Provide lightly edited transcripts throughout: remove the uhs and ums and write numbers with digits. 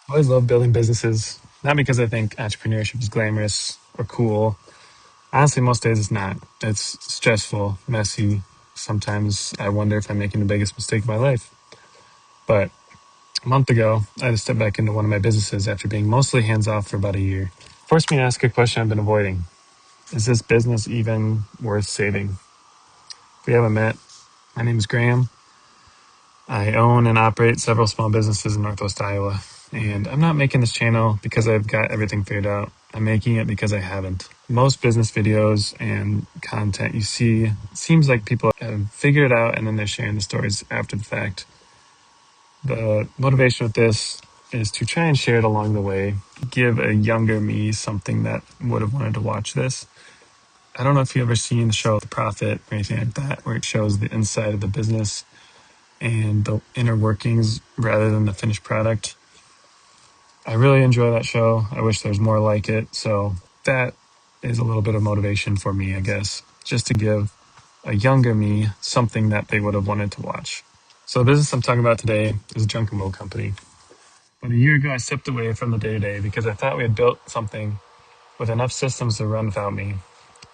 I always love building businesses, not because I think entrepreneurship is glamorous or cool. Honestly, most days it's not. It's stressful, messy. Sometimes I wonder if I'm making the biggest mistake of my life. But a month ago, I had to step back into one of my businesses after being mostly hands off for about a year. Forced me to ask a question I've been avoiding. Is this business even worth saving? If we haven't met, my name is Graham. I own and operate several small businesses in Northwest Iowa. And I'm not making this channel because I've got everything figured out. I'm making it because I haven't. Most business videos and content you see, it seems like people have figured it out and then they're sharing the stories after the fact. The motivation with this is to try and share it along the way, give a younger me something that would have wanted to watch this. I don't know if you've ever seen the show The Profit or anything like that, where it shows the inside of the business and the inner workings rather than the finished product. I really enjoy that show. I wish there's more like it. So that is a little bit of motivation for me, I guess, just to give a younger me something that they would have wanted to watch. So the business I'm talking about today is a junk removal company. But a year ago, I stepped away from the day-to-day because I thought we had built something with enough systems to run without me.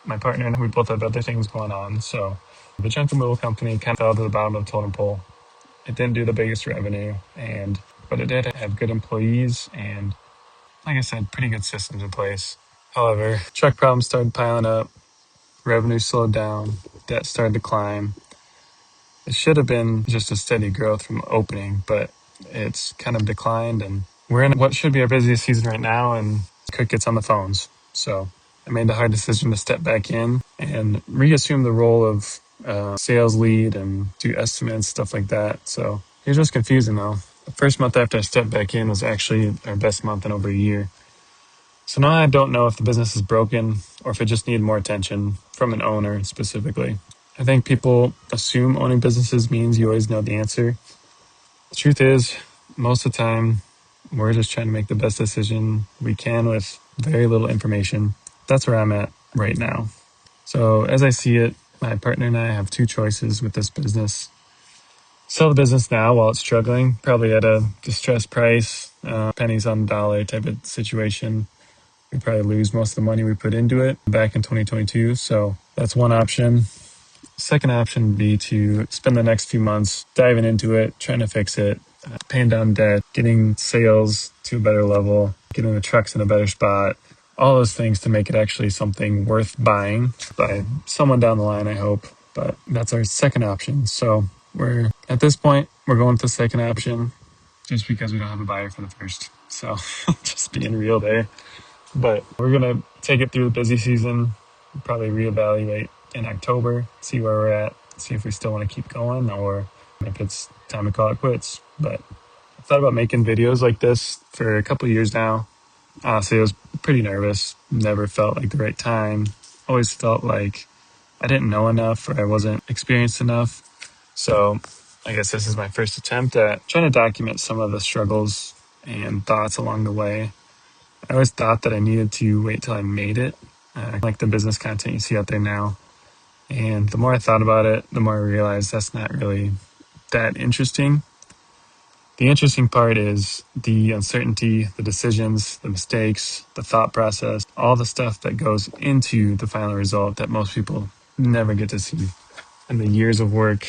My partner and I, we both had other things going on. So the junk removal company kind of fell to the bottom of the totem pole. It didn't do the biggest revenue, but it did have good employees and, like I said, pretty good systems in place. However, truck problems started piling up, revenue slowed down, debt started to climb. It should have been just a steady growth from opening, but it's kind of declined, and we're in what should be our busiest season right now, and Cook gets on the phones. So I made the hard decision to step back in and reassume the role of sales lead and do estimates, stuff like that. So it was just confusing though. The first month after I stepped back in was actually our best month in over a year. So now I don't know if the business is broken or if it just needed more attention from an owner specifically. I think people assume owning businesses means you always know the answer. The truth is, most of the time, we're just trying to make the best decision we can with very little information. That's where I'm at right now. So as I see it, my partner and I have two choices with this business. Sell the business now while it's struggling, probably at a distressed price, pennies on the dollar type of situation. We probably lose most of the money we put into it back in 2022. So that's one option. Second option would be to spend the next few months diving into it, trying to fix it, paying down debt, getting sales to a better level, getting the trucks in a better spot, all those things to make it actually something worth buying by someone down the line, I hope. But that's our second option. So we're at this point, we're going with the second option just because we don't have a buyer for the first. So just being real there. But we're going to take it through the busy season, probably reevaluate in October, see where we're at, see if we still want to keep going or if it's time to call it quits. But I've thought about making videos like this for a couple of years now. Honestly, I was pretty nervous, never felt like the right time, always felt like I didn't know enough or I wasn't experienced enough. So I guess this is my first attempt at trying to document some of the struggles and thoughts along the way. I always thought that I needed to wait till I made it, like the business content you see out there now. And the more I thought about it, the more I realized that's not really that interesting. The interesting part is the uncertainty, the decisions, the mistakes, the thought process, all the stuff that goes into the final result that most people never get to see. And the years of work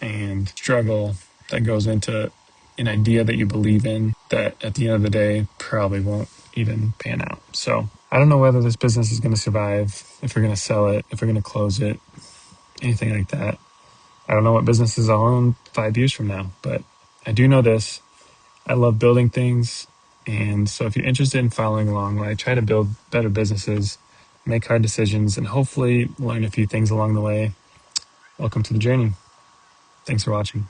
and struggle that goes into an idea that you believe in that at the end of the day probably won't even pan out. So I don't know whether this business is going to survive, if we're going to sell it, if we're going to close it, anything like that. I don't know what businesses I'll own 5 years from now, but I do know this. I love building things. And so if you're interested in following along while I try to build better businesses, make hard decisions, and hopefully learn a few things along the way, welcome to the journey. Thanks for watching.